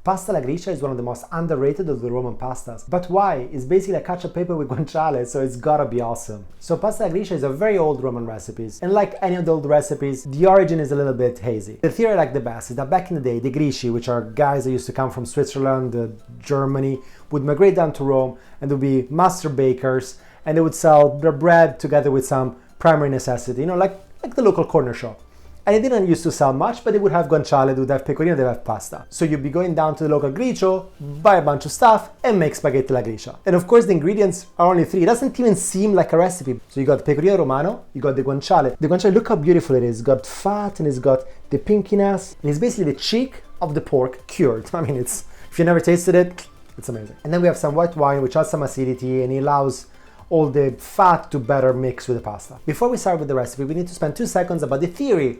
Pasta alla Gricia is one of the most underrated of the Roman pastas. But why? It's basically a cacio e pepe with guanciale, so it's gotta be awesome. So pasta alla Gricia is a very old Roman recipe, and like any of the old recipes, the origin is a little bit hazy. The theory I like the best is that back in the day, the Grici, which are guys that used to come from Switzerland, Germany, would migrate down to Rome and would be master bakers, and they would sell their bread together with some primary necessity, like the local corner shop. And they didn't used to sell much, but they would have guanciale, they would have pecorino, they would have pasta. So you'd be going down to the local Gricio, buy a bunch of stuff, and make spaghetti alla Gricia. And of course the ingredients are only 3. It doesn't even seem like a recipe. So you got pecorino Romano, you got the guanciale. The guanciale, look how beautiful it is. It's got fat and it's got the pinkiness. And it's basically the cheek of the pork cured. I mean, if you never tasted it, it's amazing. And then we have some white wine, which has some acidity, and it allows all the fat to better mix with the pasta. Before we start with the recipe, we need to spend 2 seconds about the theory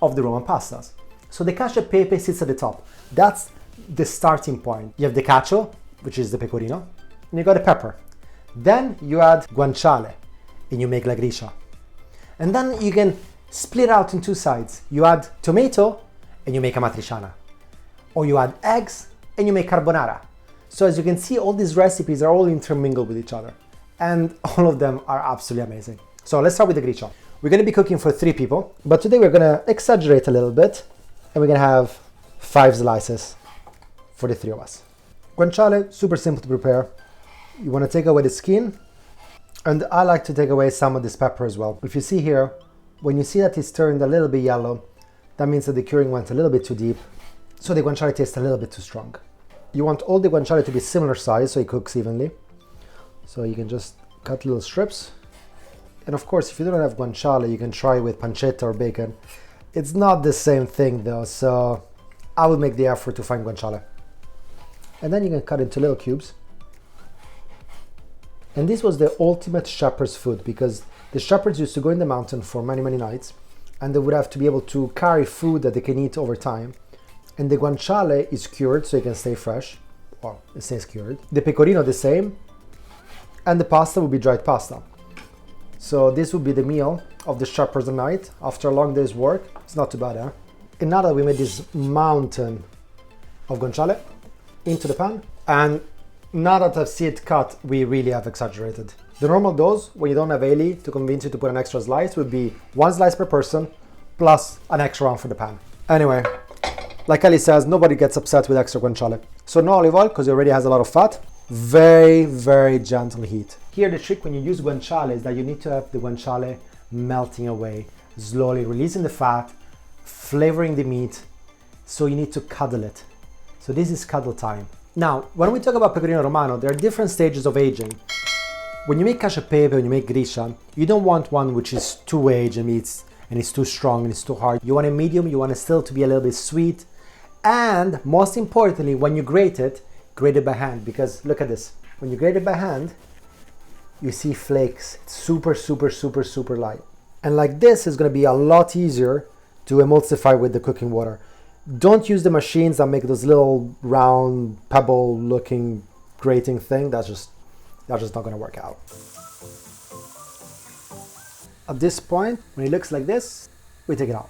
of the Roman pastas. So the cacio e pepe sits at the top. That's the starting point. You have the cacio, which is the pecorino, and you got the pepper. Then you add guanciale, and you make la Gricia. And then you can split out in 2 sides. You add tomato, and you make amatriciana. Or you add eggs, and you make carbonara. So as you can see, all these recipes are all intermingled with each other. And all of them are absolutely amazing. So let's start with the Gricia. We're going to be cooking for 3 people, but today we're going to exaggerate a little bit, and we're going to have 5 slices for the 3 of us. Guanciale, super simple to prepare. You want to take away the skin, and I like to take away some of this pepper as well. If you see here, when you see that it's turned a little bit yellow, that means that the curing went a little bit too deep, so the guanciale tastes a little bit too strong. You want all the guanciale to be similar size so it cooks evenly. So you can just cut little strips. And of course, if you don't have guanciale, you can try with pancetta or bacon. It's not the same thing though, so I would make the effort to find guanciale. And then you can cut into little cubes. And this was the ultimate shepherd's food, because the shepherds used to go in the mountain for many, many nights, and they would have to be able to carry food that they can eat over time. And the guanciale is cured, so it can stay fresh. Well, it stays cured. The pecorino the same, and the pasta would be dried pasta. So this would be the meal of the shepherds at night after a long day's work. It's not too bad, huh? And now that we made this mountain of guanciale into the pan, and now that I've seen it cut, we really have exaggerated. The normal dose, when you don't have Eli to convince you to put an extra slice, would be 1 slice per person plus an extra one for the pan. Anyway, like Ali says, nobody gets upset with extra guanciale. So no olive oil, because it already has a lot of fat. Very, very gentle heat. Here the trick when you use guanciale is that you need to have the guanciale melting away, slowly releasing the fat, flavoring the meat, so you need to cuddle it. So this is cuddle time. Now, when we talk about pecorino romano, there are different stages of aging. When you make cacio e pepe, when you make Gricia, you don't want one which is too aged and it's too strong and it's too hard. You want a medium, you want it still to be a little bit sweet. And most importantly, when you grate it by hand, because look at this. When you grate it by hand, you see flakes. It's super, super, super, super light. And like this is going to be a lot easier to emulsify with the cooking water. Don't use the machines that make those little round pebble looking grating thing. That's just not going to work out. At this point, when it looks like this, we take it out.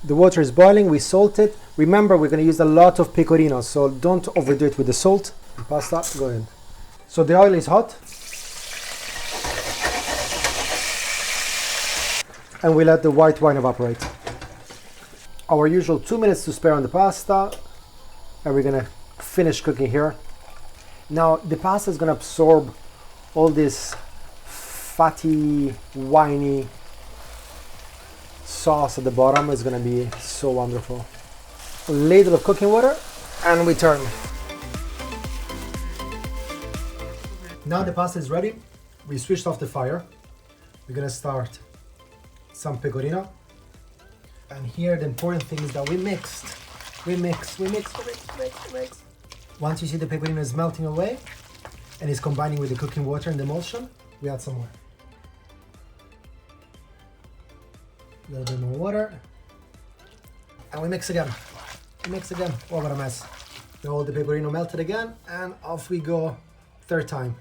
The water is boiling, we salt it. Remember, we're going to use a lot of pecorino, so don't overdo it with the salt. Pasta, go in. So the oil is hot. And we let the white wine evaporate. Our usual 2 minutes to spare on the pasta. And we're going to finish cooking here. Now, the pasta is going to absorb all this fatty, winey sauce at the bottom. Is going to be so wonderful. A ladle of cooking water, and we turn. Now the pasta is ready. We switched off the fire. We're going to start some pecorino. And here the important thing is that we mix. Once you see the pecorino is melting away and is combining with the cooking water and the emulsion, we add some more. A little bit more water. And we mix again. Oh, what a mess. All the pecorino melted again, and off we go, third time.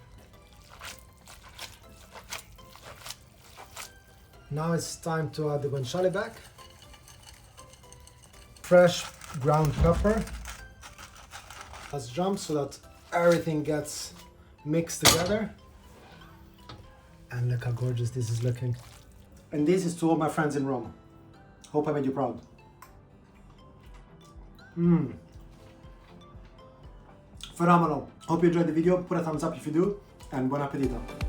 Now it's time to add the guanciale back. fresh ground pepper. Let's jump so that everything gets mixed together. And look how gorgeous this is looking. And this is to all my friends in Rome. Hope I made you proud. Phenomenal. Hope you enjoyed the video. Put a thumbs up if you do. And buon appetito.